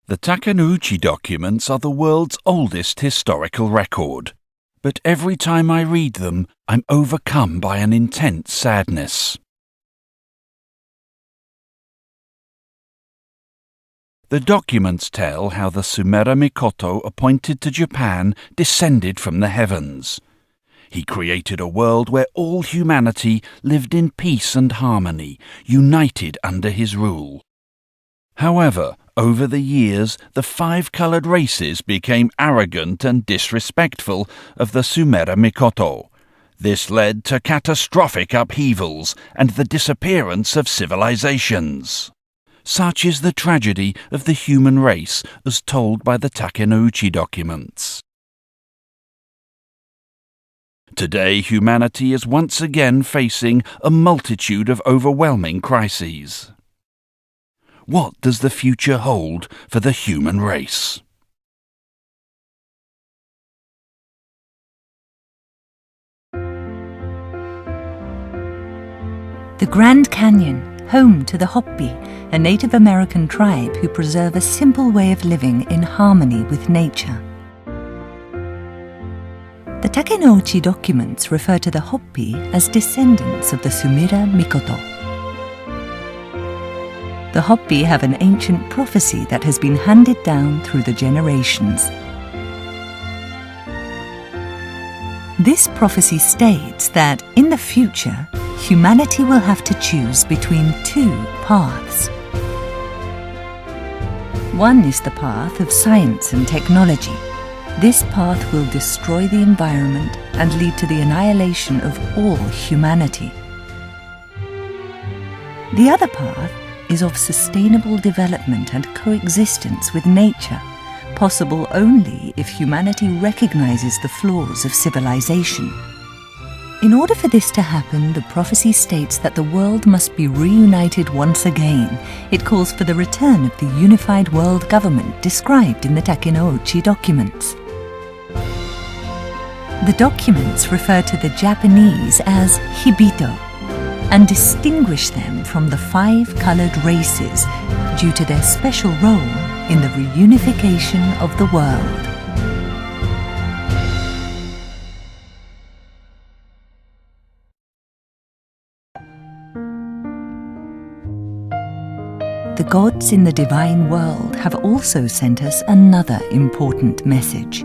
The Takenouchi documents are the world's oldest historical record, but every time I read them, I'm overcome by an intense sadness. The documents tell how the Sumera Mikoto appointed to Japan descended from the heavens. He created a world where all humanity lived in peace and harmony, united under his rule. However, over the years, the five-coloured races became arrogant and disrespectful of the Sumera Mikoto. This led to catastrophic upheavals and the disappearance of civilizations. Such is the tragedy of the human race as told by the Takenouchi documents. Today, humanity is once again facing a multitude of overwhelming crises. What does the future hold for the human race? The Grand Canyon, home to the Hopi, a Native American tribe who preserve a simple way of living in harmony with nature. The Takenouchi documents refer to the Hopi as descendants of the Sumera Mikoto. The Hopi have an ancient prophecy that has been handed down through the generations. This prophecy states that in the future, humanity will have to choose between two paths. One is the path of science and technology. This path will destroy the environment and lead to the annihilation of all humanity. The other path is of sustainable development and coexistence with nature, possible only if humanity recognizes the flaws of civilization. In order for this to happen, the prophecy states that the world must be reunited once again. It calls for the return of the unified world government described in the Takenouchi documents. The documents refer to the Japanese as Hibito and distinguish them from the five-coloured races due to their special role in the reunification of the world. The gods in the divine world have also sent us another important message.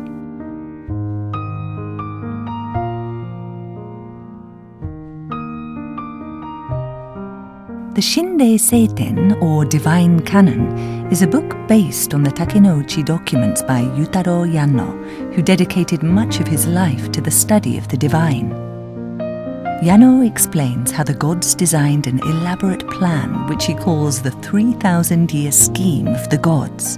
The Shindei Seiten, or Divine Canon, is a book based on the Takenouchi documents by Yutaro Yano, who dedicated much of his life to the study of the divine. Yano explains how the gods designed an elaborate plan which he calls the 3,000-year scheme of the gods.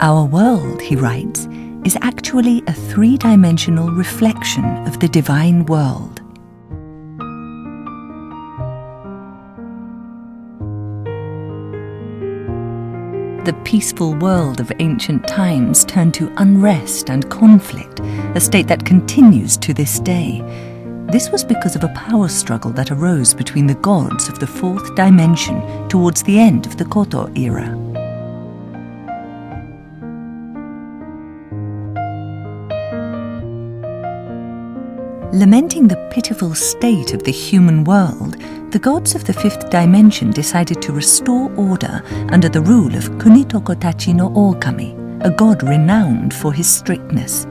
Our world, he writes, is actually a three-dimensional reflection of the divine world. The peaceful world of ancient times turned to unrest and conflict, a state that continues to this day. This was because of a power struggle that arose between the gods of the fourth dimension towards the end of the Koto era. Lamenting the pitiful state of the human world, the gods of the fifth dimension decided to restore order under the rule of Kunitoko Tachi no Okami, a god renowned for his strictness.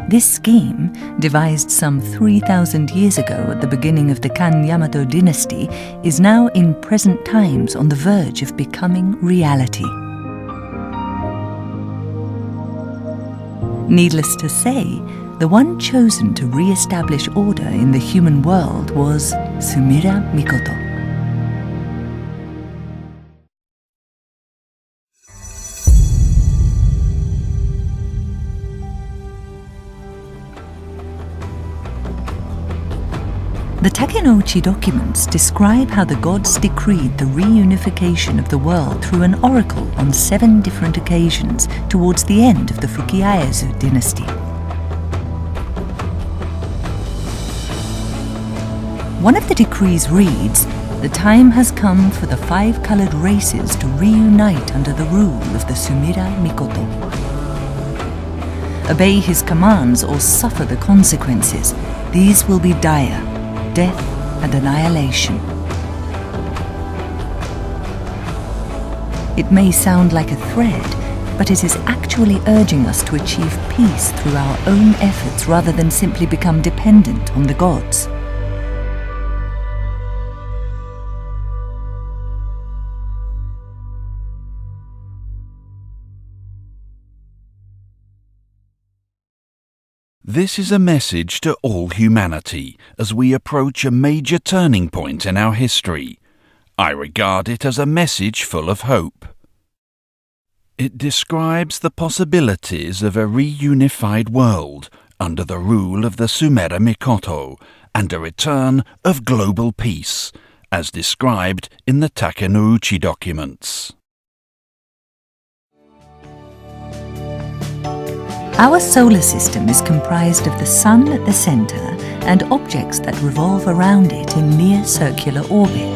This scheme, devised some 3,000 years ago at the beginning of the Kan Yamato dynasty, is now in present times on the verge of becoming reality. Needless to say, the one chosen to re-establish order in the human world was Sumera Mikoto. The Takenouchi documents describe how the gods decreed the reunification of the world through an oracle on 7 different occasions towards the end of the Fukiaezu dynasty. One of the decrees reads, "The time has come for the 5-colored races to reunite under the rule of the Sumira Mikoto. Obey his commands or suffer the consequences. These will be dire, death and annihilation." It may sound like a threat, but it is actually urging us to achieve peace through our own efforts rather than simply become dependent on the gods. This is a message to all humanity as we approach a major turning point in our history. I regard it as a message full of hope. It describes the possibilities of a reunified world under the rule of the Sumera Mikoto and a return of global peace, as described in the Takenouchi documents. Our solar system is comprised of the Sun at the center and objects that revolve around it in near circular orbit.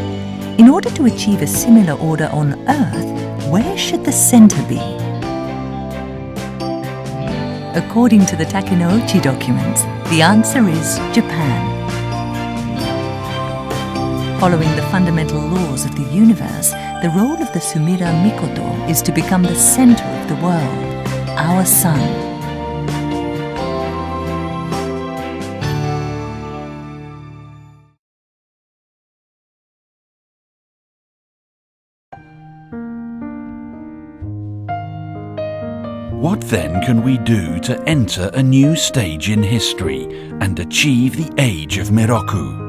In order to achieve a similar order on Earth, where should the center be? According to the Takenouchi documents, the answer is Japan. Following the fundamental laws of the universe, the role of the Sumira Mikoto is to become the center of the world, our Sun. What then can we do to enter a new stage in history and achieve the age of Miroku?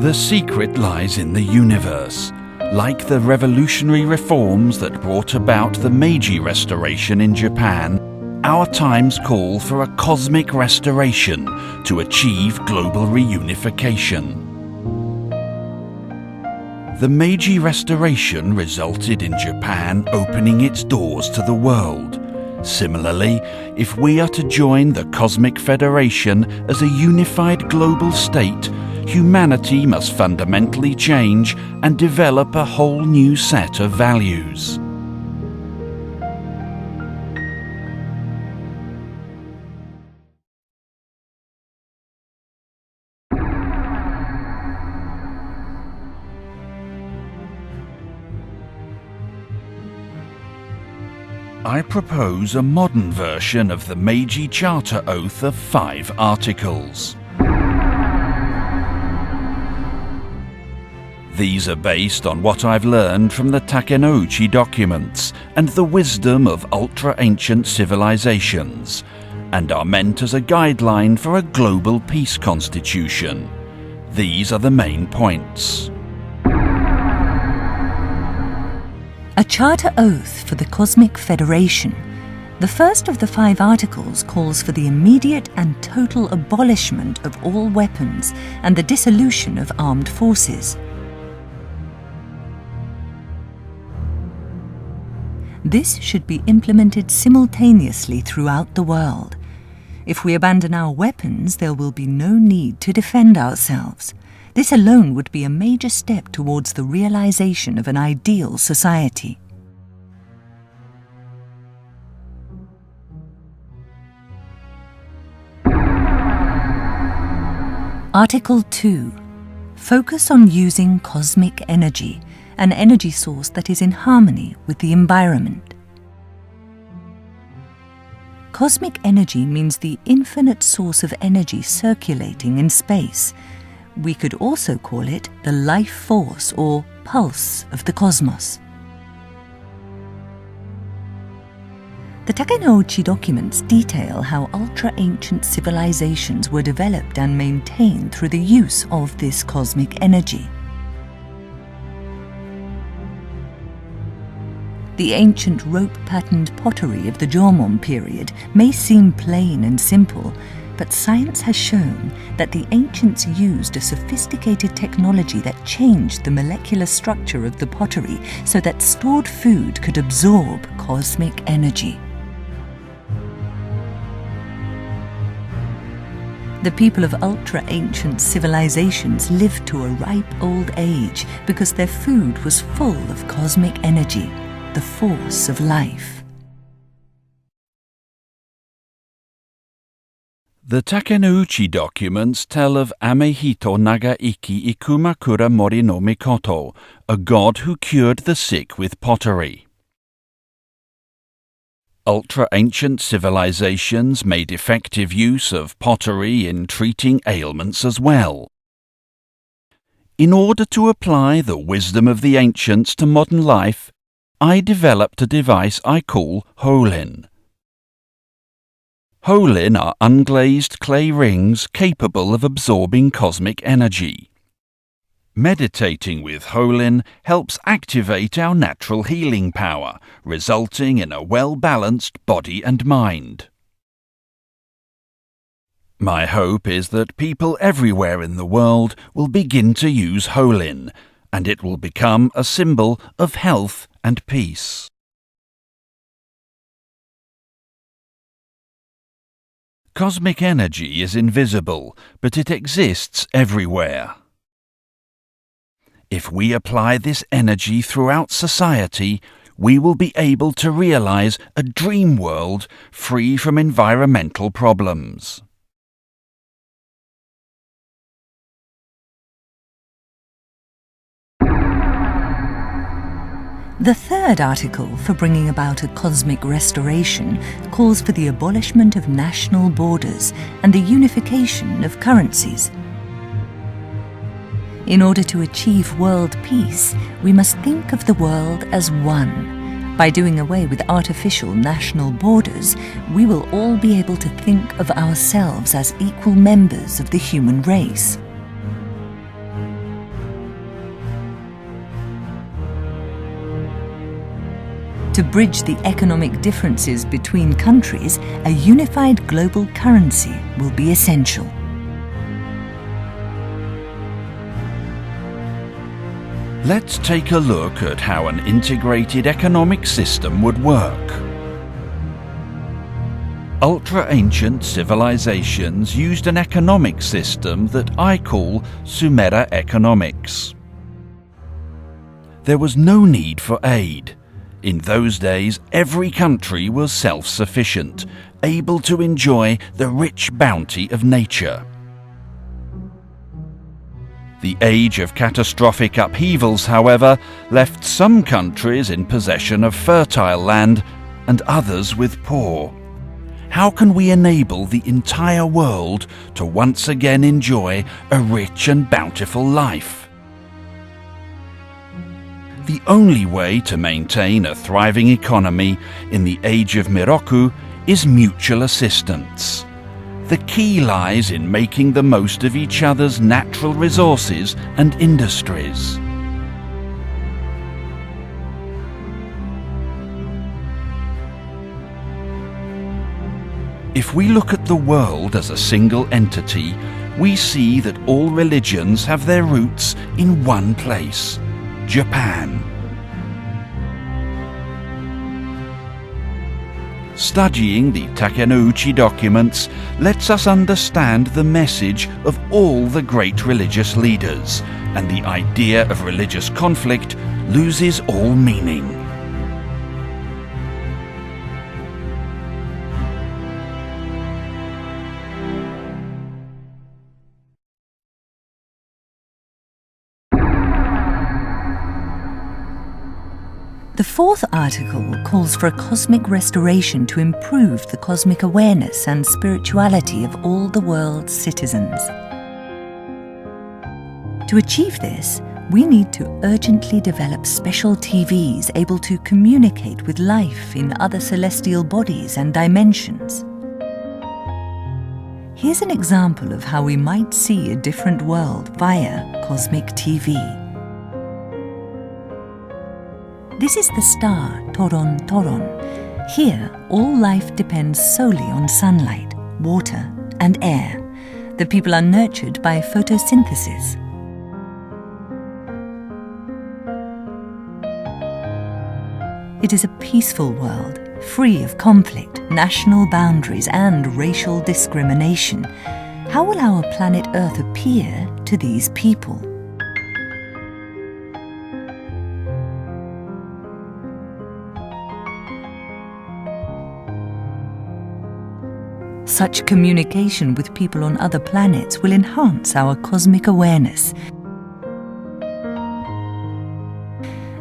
The secret lies in the universe. Like the revolutionary reforms that brought about the Meiji Restoration in Japan, our times call for a cosmic restoration to achieve global reunification. The Meiji Restoration resulted in Japan opening its doors to the world. Similarly, if we are to join the Cosmic Federation as a unified global state, humanity must fundamentally change and develop a whole new set of values. I propose a modern version of the Meiji Charter Oath of 5 articles. These are based on what I've learned from the Takenouchi documents and the wisdom of ultra-ancient civilizations, and are meant as a guideline for a global peace constitution. These are the main points. A charter oath for the Cosmic Federation. The first of the 5 articles calls for the immediate and total abolishment of all weapons and the dissolution of armed forces. This should be implemented simultaneously throughout the world. If we abandon our weapons, there will be no need to defend ourselves. This alone would be a major step towards the realization of an ideal society. Article 2. Focus on using cosmic energy, an energy source that is in harmony with the environment. Cosmic energy means the infinite source of energy circulating in space. We could also call it the life force or pulse of the cosmos. The Takenouchi documents detail how ultra-ancient civilizations were developed and maintained through the use of this cosmic energy. The ancient rope-patterned pottery of the Jomon period may seem plain and simple, but science has shown that the ancients used a sophisticated technology that changed the molecular structure of the pottery so that stored food could absorb cosmic energy. The people of ultra-ancient civilizations lived to a ripe old age because their food was full of cosmic energy, the force of life. The Takenouchi documents tell of Amehito Nagaiki Ikumakura Mori no Mikoto, a god who cured the sick with pottery. Ultra-ancient civilizations made effective use of pottery in treating ailments as well. In order to apply the wisdom of the ancients to modern life, I developed a device I call Holin. Holin are unglazed clay rings capable of absorbing cosmic energy. Meditating with Holin helps activate our natural healing power, resulting in a well-balanced body and mind. My hope is that people everywhere in the world will begin to use Holin, and it will become a symbol of health and peace. Cosmic energy is invisible, but it exists everywhere. If we apply this energy throughout society, we will be able to realize a dream world free from environmental problems. The third article for bringing about a cosmic restoration calls for the abolishment of national borders and the unification of currencies. In order to achieve world peace, we must think of the world as one. By doing away with artificial national borders, we will all be able to think of ourselves as equal members of the human race. To bridge the economic differences between countries, a unified global currency will be essential. Let's take a look at how an integrated economic system would work. Ultra-ancient civilizations used an economic system that I call Sumera economics. There was no need for aid. In those days, every country was self-sufficient, able to enjoy the rich bounty of nature. The age of catastrophic upheavals, however, left some countries in possession of fertile land and others with poor. How can we enable the entire world to once again enjoy a rich and bountiful life? The only way to maintain a thriving economy in the age of Miroku is mutual assistance. The key lies in making the most of each other's natural resources and industries. If we look at the world as a single entity, we see that all religions have their roots in one place: Japan. Studying the Takenouchi documents lets us understand the message of all the great religious leaders, and the idea of religious conflict loses all meaning. The fourth article calls for a cosmic restoration to improve the cosmic awareness and spirituality of all the world's citizens. To achieve this, we need to urgently develop special TVs able to communicate with life in other celestial bodies and dimensions. Here's an example of how we might see a different world via cosmic TV. This is the star Toron Toron. Here, all life depends solely on sunlight, water, and air. The people are nurtured by photosynthesis. It is a peaceful world, free of conflict, national boundaries, and racial discrimination. How will our planet Earth appear to these people? Such communication with people on other planets will enhance our cosmic awareness.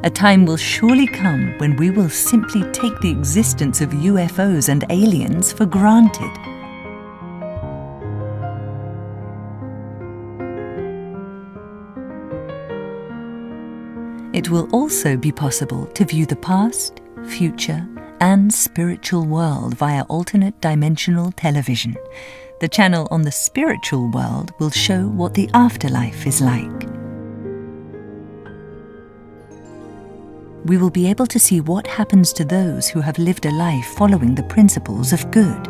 A time will surely come when we will simply take the existence of UFOs and aliens for granted. It will also be possible to view the past, future, and spiritual world via alternate dimensional television. The channel on the spiritual world will show what the afterlife is like. We will be able to see what happens to those who have lived a life following the principles of good.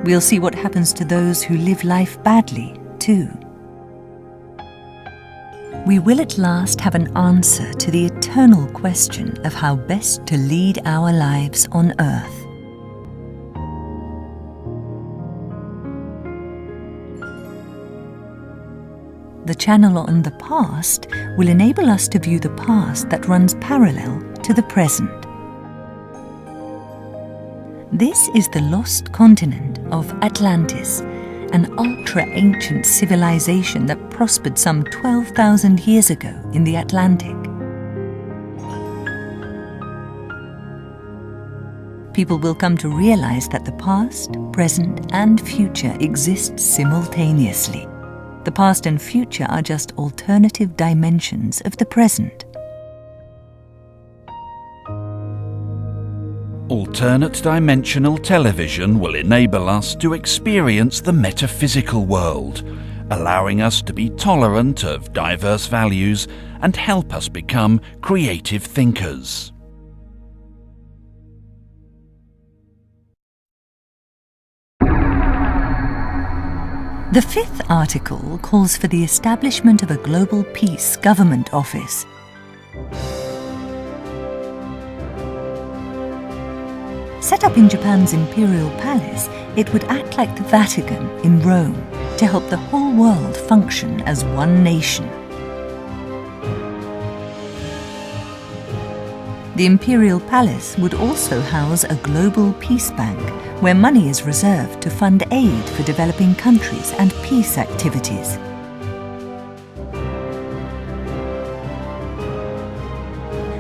We'll see what happens to those who live life badly, too. We will at last have an answer to the eternal question of how best to lead our lives on Earth. The channel on the past will enable us to view the past that runs parallel to the present. This is the lost continent of Atlantis, an ultra-ancient civilization that prospered some 12,000 years ago in the Atlantic. People will come to realize that the past, present, and future exist simultaneously. The past and future are just alternative dimensions of the present. Alternate dimensional television will enable us to experience the metaphysical world, allowing us to be tolerant of diverse values and help us become creative thinkers. The fifth article calls for the establishment of a global peace government office. Set up in Japan's imperial palace, it would act like the Vatican in Rome to help the whole world function as one nation. The imperial palace would also house a global peace bank where money is reserved to fund aid for developing countries and peace activities.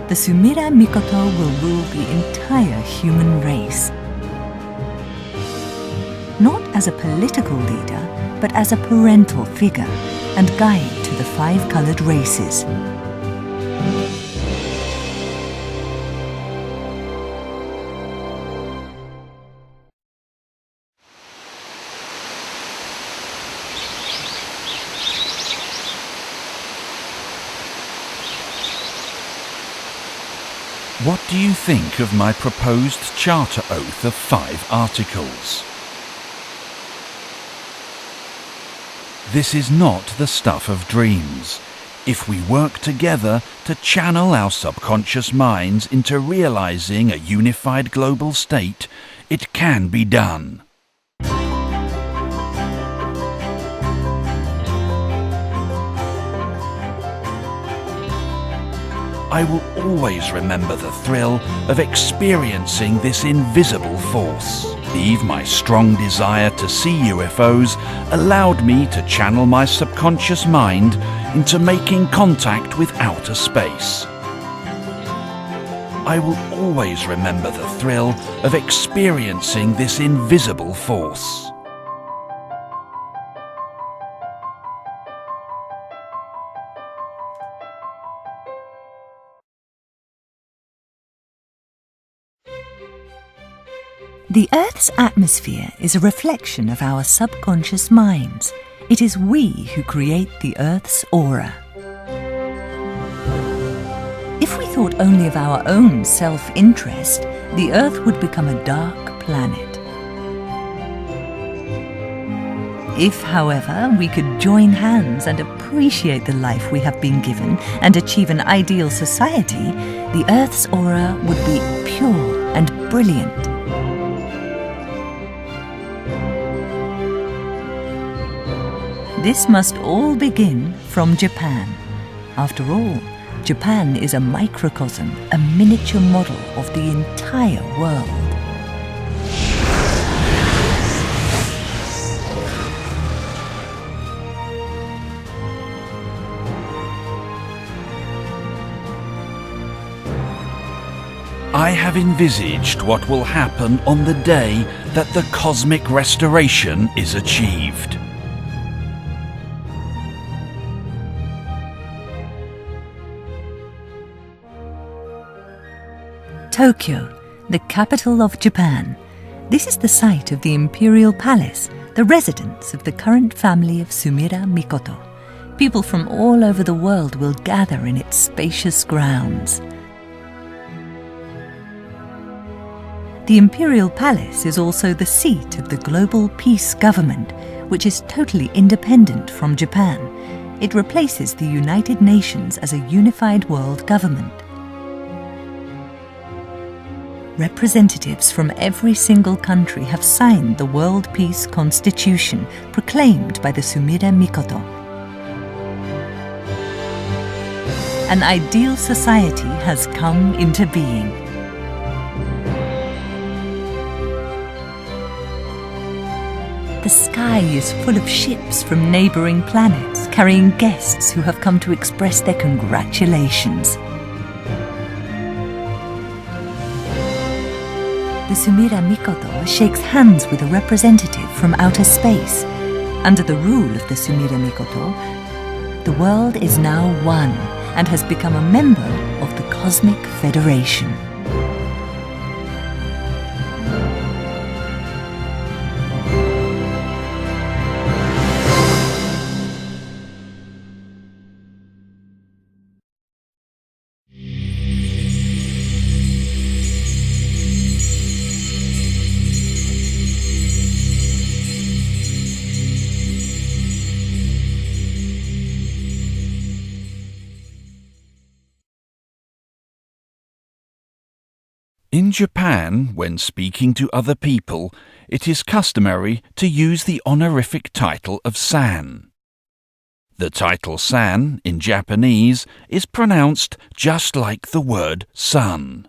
The Sumira Mikoto will rule the entire human race. Not as a political leader, but as a parental figure and guide to the five-colored races. What do you think of my proposed charter oath of 5 articles? This is not the stuff of dreams. If we work together to channel our subconscious minds into realizing a unified global state, it can be done. I will always remember the thrill of experiencing this invisible force. My strong desire to see UFOs allowed me to channel my subconscious mind into making contact with outer space. I will always remember the thrill of experiencing this invisible force. The Earth's atmosphere is a reflection of our subconscious minds. It is we who create the Earth's aura. If we thought only of our own self-interest, the Earth would become a dark planet. If, however, we could join hands and appreciate the life we have been given and achieve an ideal society, the Earth's aura would be pure and brilliant. This must all begin from Japan. After all, Japan is a microcosm, a miniature model of the entire world. I have envisaged what will happen on the day that the cosmic restoration is achieved. Tokyo, the capital of Japan. This is the site of the Imperial Palace, the residence of the current family of Sumire Mikoto. People from all over the world will gather in its spacious grounds. The Imperial Palace is also the seat of the Global Peace Government, which is totally independent from Japan. It replaces the United Nations as a unified world government. Representatives from every single country have signed the World Peace Constitution proclaimed by the Sumire Mikoto. An ideal society has come into being. The sky is full of ships from neighbouring planets carrying guests who have come to express their congratulations. The Sumire Mikoto shakes hands with a representative from outer space. Under the rule of the Sumire Mikoto, the world is now one and has become a member of the Cosmic Federation. In Japan, when speaking to other people, it is customary to use the honorific title of san. The title san in Japanese is pronounced just like the word sun.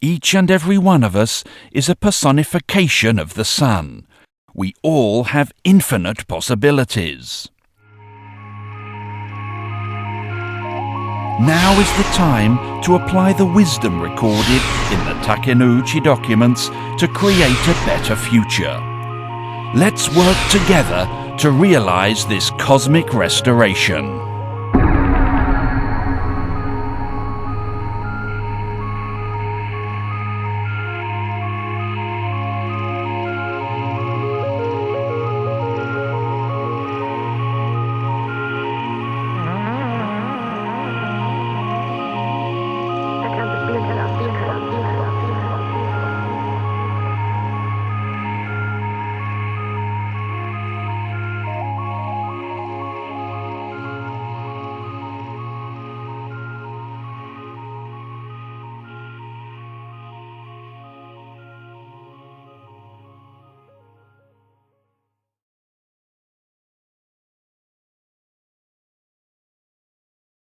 Each and every one of us is a personification of the sun. We all have infinite possibilities. Now is the time to apply the wisdom recorded in the Takenouchi documents to create a better future. Let's work together to realize this cosmic restoration.